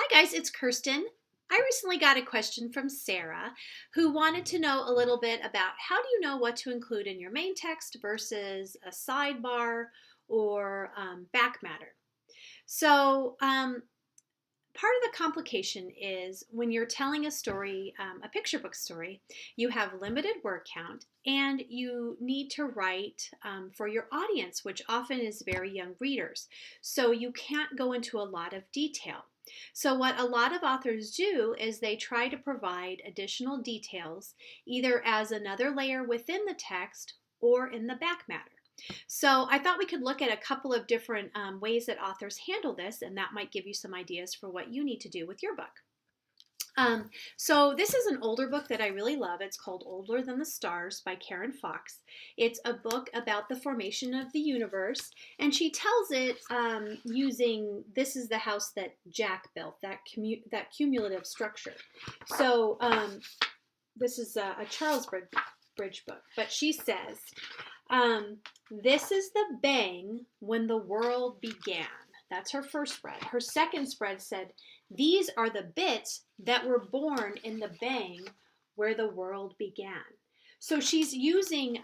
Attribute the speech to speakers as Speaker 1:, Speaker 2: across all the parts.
Speaker 1: Hi guys, it's Kirsten. I recently got a question from Sarah who wanted to know a little bit about how do you know what to include in your main text versus a sidebar or backmatter. So part of the complication is when you're telling a story, a picture book story, you have limited word count and you need to write for your audience, which often is very young readers. So you can't go into a lot of detail. So what a lot of authors do is they try to provide additional details either as another layer within the text or in the back matter. So I thought we could look at a couple of different ways that authors handle this, and that might give you some ideas for what you need to do with your book. So this is an older book that I really love. It's called Older Than the Stars by Karen Fox. It's a book about the formation of the universe, and she tells it using, this is the house that Jack built, that cumulative structure. So this is a Charles Bridge book, but she says, this is the bang when the world began. That's her first spread. Her second spread said, these are the bits that were born in the bang where the world began. So she's using,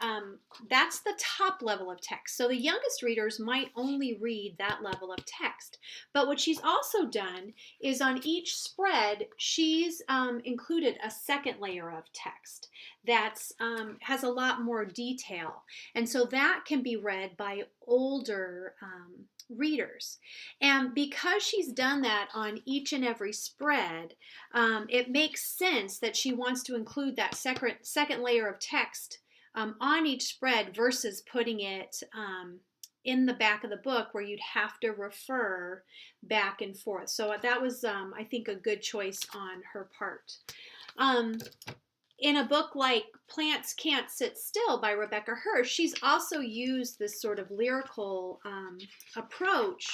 Speaker 1: that's the top level of text. So the youngest readers might only read that level of text. But what she's also done is on each spread, she's included a second layer of text that has a lot more detail. And so that can be read by older readers. And because she's done that on each and every spread, it makes sense that she wants to include that second layer of text on each spread versus putting it in the back of the book where you'd have to refer back and forth. So that was, I think, a good choice on her part. In a book like Plants Can't Sit Still by Rebecca Hirsch, she's also used this sort of lyrical approach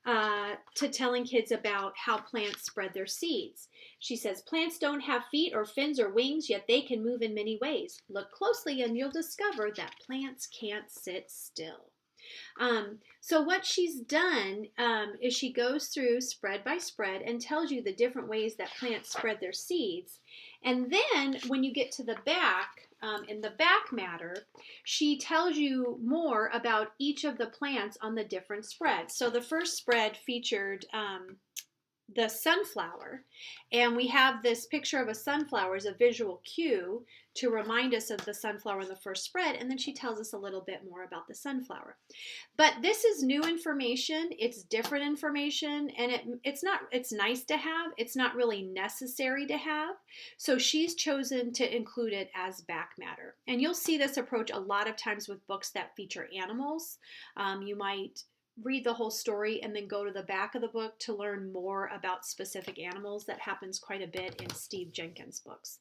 Speaker 1: to telling kids about how plants spread their seeds. She says, plants don't have feet or fins or wings, yet they can move in many ways. Look closely and you'll discover that plants can't sit still. So what she's done is she goes through spread by spread and tells you the different ways that plants spread their seeds. And then when you get to the back, in the back matter, she tells you more about each of the plants on the different spreads. So the first spread featured the sunflower, and we have this picture of a sunflower as a visual cue to remind us of the sunflower in the first spread, and then she tells us a little bit more about the sunflower. But this is new information, it's different information, and it's nice to have, it's not really necessary to have, so she's chosen to include it as back matter. And you'll see this approach a lot of times with books that feature animals. You might read the whole story and then go to the back of the book to learn more about specific animals. That happens quite a bit in Steve Jenkins' books.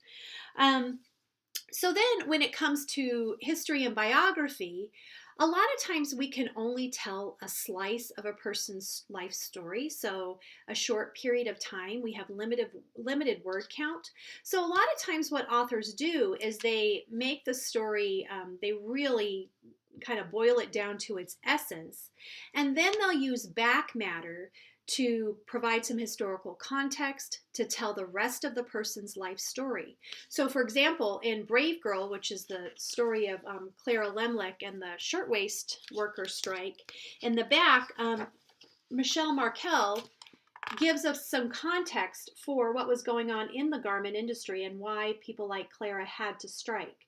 Speaker 1: So then when it comes to history and biography, a lot of times we can only tell a slice of a person's life story, so a short period of time. We have limited word count. So a lot of times what authors do is they make the story, they really kind of boil it down to its essence, and then they'll use back matter to provide some historical context to tell the rest of the person's life story. So for example, in Brave Girl, which is the story of Clara Lemlich and the shirtwaist worker strike, in the back, Michelle Markel gives us some context for what was going on in the garment industry and why people like Clara had to strike.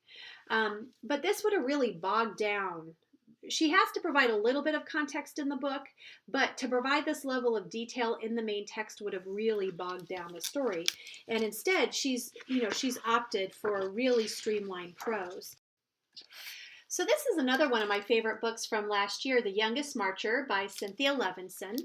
Speaker 1: But this would have really bogged down. She has to provide a little bit of context in the book, but to provide this level of detail in the main text would have really bogged down the story. And instead, she's opted for really streamlined prose. So this is another one of my favorite books from last year, The Youngest Marcher by Cynthia Levinson.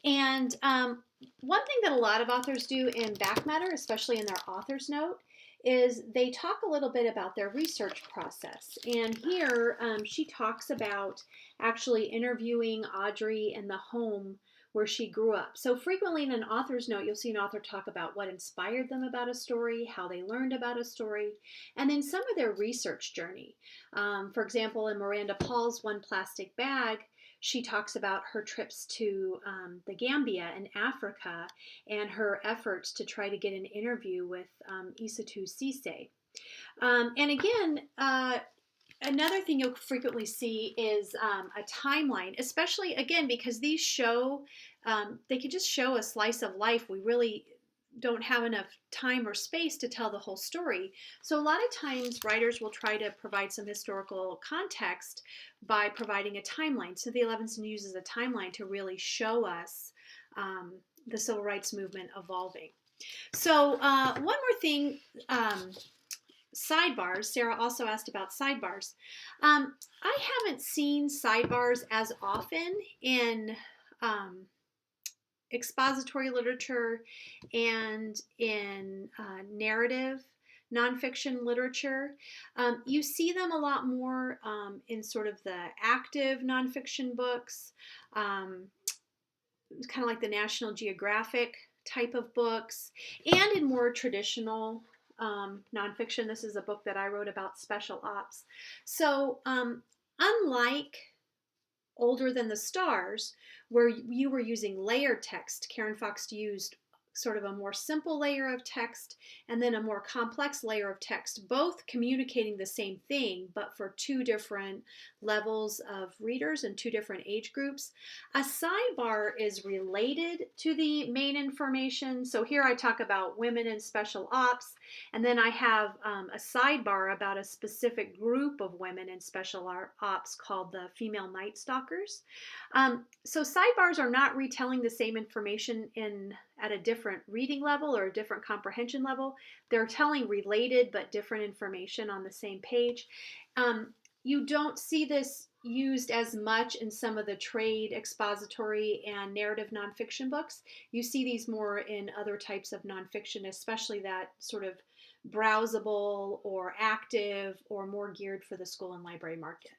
Speaker 1: And one thing that a lot of authors do in back matter, especially in their author's note, is they talk a little bit about their research process. And here she talks about actually interviewing Audrey in the home where she grew up. So frequently in an author's note, you'll see an author talk about what inspired them about a story, how they learned about a story, and then some of their research journey. For example, in Miranda Paul's One Plastic Bag, she talks about her trips to the Gambia in Africa and her efforts to try to get an interview with Isatou Cisse. And again, another thing you'll frequently see is a timeline, especially again because these show, they can just show a slice of life. We really don't have enough time or space to tell the whole story. So a lot of times writers will try to provide some historical context by providing a timeline. Cynthia Levinson uses a timeline to really show us the civil rights movement evolving. So one more thing, sidebars. Sarah also asked about sidebars. I haven't seen sidebars as often in expository literature and in narrative nonfiction literature. You see them a lot more in sort of the active nonfiction books, kind of like the National Geographic type of books, and in more traditional nonfiction. This is a book that I wrote about special ops. So unlike Older Than the Stars, where you were using layered text, Karen Fox used sort of a more simple layer of text and then a more complex layer of text, both communicating the same thing, but for two different levels of readers and two different age groups. A sidebar is related to the main information. So here I talk about women in special ops, and then I have a sidebar about a specific group of women in special ops called the Female Night Stalkers. So sidebars are not retelling the same information at a different reading level or a different comprehension level. They're telling related but different information on the same page. You don't see this used as much in some of the trade, expository, and narrative nonfiction books. You see these more in other types of nonfiction, especially that sort of browsable or active or more geared for the school and library market.